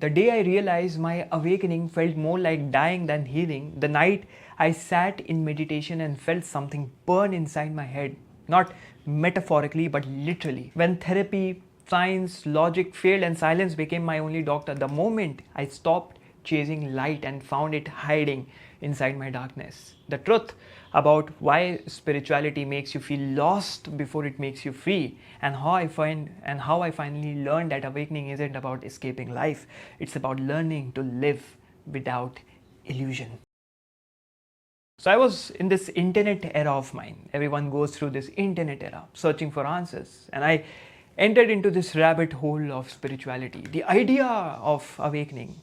The day I realized my awakening felt more like dying than healing, the night I sat in meditation and felt something burn inside my head, not metaphorically but literally. When therapy, science, logic failed and silence became my only doctor, the moment I stopped chasing light and found it hiding inside my darkness. The truth about why spirituality makes you feel lost before it makes you free, and how I finally learned that awakening isn't about escaping life, it's about learning to live without illusion. So I was in this internet era of mine. Everyone goes through this internet era, searching for answers. And I entered into this rabbit hole of spirituality. The idea of awakening,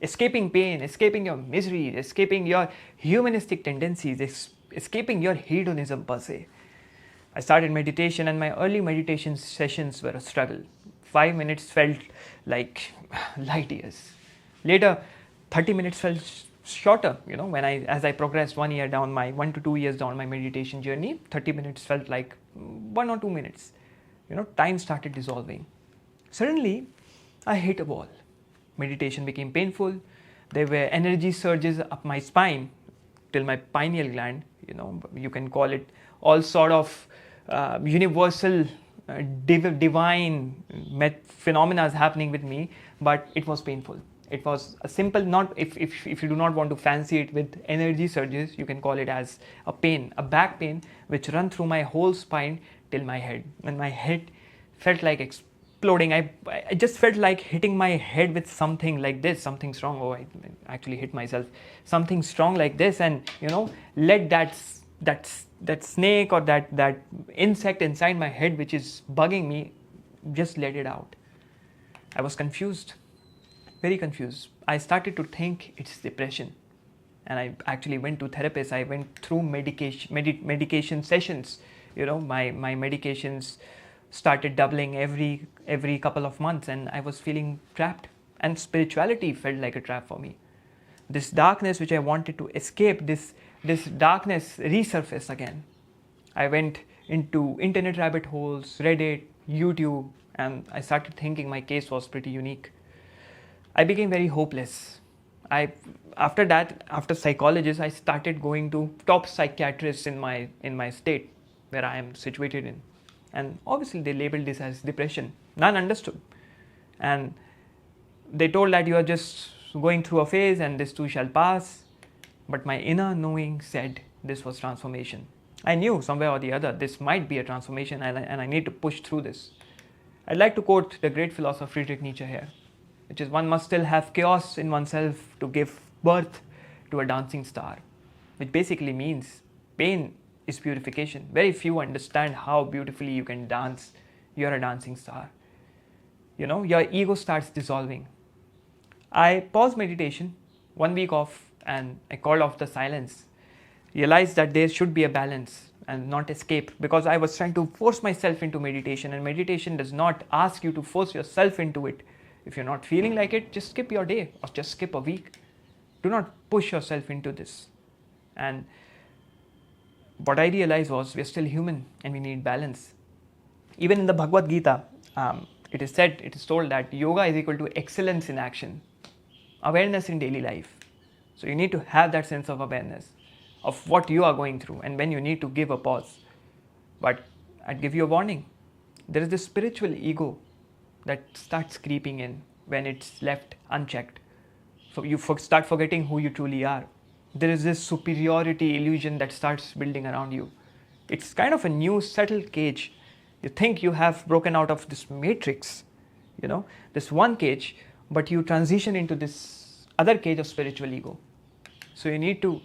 escaping pain, escaping your misery, escaping your humanistic tendencies, escaping your hedonism per se. I started meditation, and my early meditation sessions were a struggle. 5 minutes felt like light years. Later, 30 minutes felt shorter. As I progressed 1 year down my 1 to 2 years down my meditation journey, 30 minutes felt like 1 or 2 minutes. Time started dissolving. Suddenly, I hit a wall. Meditation became painful. There were energy surges up my spine till my pineal gland. You can call it all sort of universal divine phenomena happening with me, but it was painful. It was a simple, not if you do not want to fancy it with energy surges, you can call it as a back pain which run through my whole spine till my head. When my head felt like exploding, I just felt like hitting my head with something like this, something strong. Oh, I actually hit myself. Something strong like this, and let that snake or that insect inside my head which is bugging me, just let it out. I was confused, very confused. I started to think it's depression, and I actually went to therapists. I went through medication sessions. My medications started doubling every couple of months, and I was feeling trapped, and spirituality felt like a trap for me. This darkness which I wanted to escape, this darkness resurfaced again. I went into internet rabbit holes, Reddit, YouTube, and I started thinking my case was pretty unique. I became very hopeless. After psychologists, I started going to top psychiatrists in my state where I am situated in, and obviously they labeled this as depression. None understood, and they told that you are just going through a phase and this too shall pass. But my inner knowing said this was transformation. I knew somewhere or the other this might be a transformation, and I need to push through this. I'd like to quote the great philosopher Friedrich Nietzsche here, which is, one must still have chaos in oneself to give birth to a dancing star, which basically means pain is purification. Very few understand how beautifully you can dance. You're a dancing star. Your ego starts dissolving. I paused meditation, 1 week off, and I called off the silence. Realized that there should be a balance and not escape, because I was trying to force myself into meditation, and meditation does not ask you to force yourself into it. If you're not feeling like it, just skip your day or just skip a week. Do not push yourself into this. And what I realized was we're still human and we need balance. Even in the Bhagavad Gita, it is told that yoga is equal to excellence in action, awareness in daily life. So you need to have that sense of awareness of what you are going through and when you need to give a pause. But I'd give you a warning. There is this spiritual ego that starts creeping in when it's left unchecked. So you start forgetting who you truly are. There is this superiority illusion that starts building around you. It's kind of a new subtle cage. You think you have broken out of this matrix, this one cage, but you transition into this other cage of spiritual ego. So you need to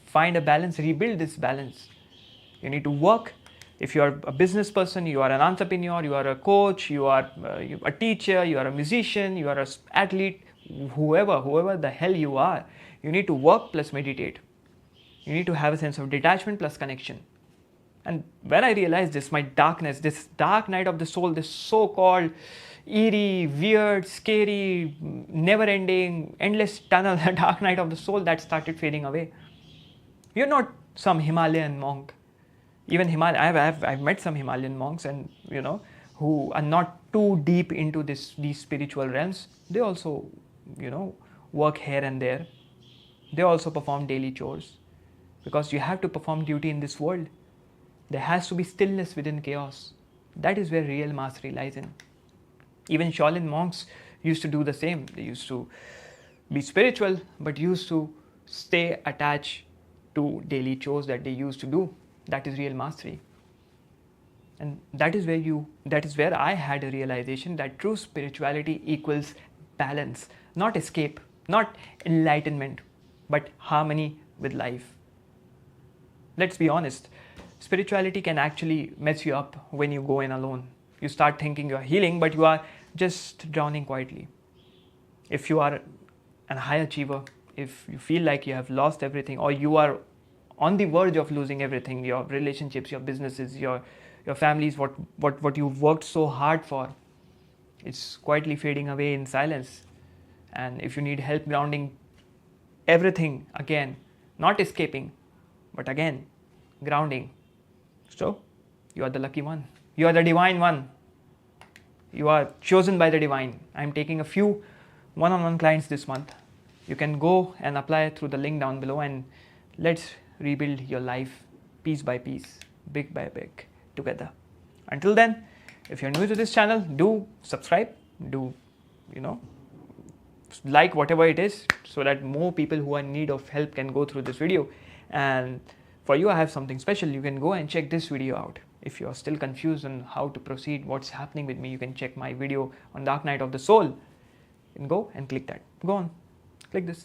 find a balance, rebuild this balance. You need to work. If you are a business person, you are an entrepreneur, you are a coach, you are a teacher, you are a musician, you are an athlete, whoever the hell you are, you need to work plus meditate. You need to have a sense of detachment plus connection. And when I realized this, my darkness, this dark night of the soul, this so-called eerie, weird, scary, never-ending, endless tunnel, the dark night of the soul, that started fading away. You're not some Himalayan monk. Even I've met some Himalayan monks, and who are not too deep into these spiritual realms. They also work here and there. They also perform daily chores because you have to perform duty in this world. There has to be stillness within chaos. That is where real mastery lies in. Even Shaolin monks used to do the same. They used to be spiritual, but used to stay attached to daily chores that they used to do. That is real mastery. And that is where I had a realization that true spirituality equals balance, not escape, not enlightenment, but harmony with life. Let's be honest, spirituality can actually mess you up when you go in alone. You start thinking you are healing, but you are just drowning quietly. If you are a high achiever, if you feel like you have lost everything, or you are on the verge of losing everything, your relationships, your businesses, your families, what you've worked so hard for, it's quietly fading away in silence. And if you need help grounding everything again, not escaping, but again grounding, so you are the lucky one. You are the divine one. You are chosen by the divine. I'm taking a few one-on-one clients this month. You can go and apply through the link down below, and let's rebuild your life piece by piece, big by big, together. Until then, if you're new to this channel, do subscribe, do like whatever it is, so that more people who are in need of help can go through this video. And for you, I have something special. You can go and check this video out. If you're still confused on how to proceed, what's happening with me, you can check my video on Dark Night of the Soul. You can go and click that. Go on, click this.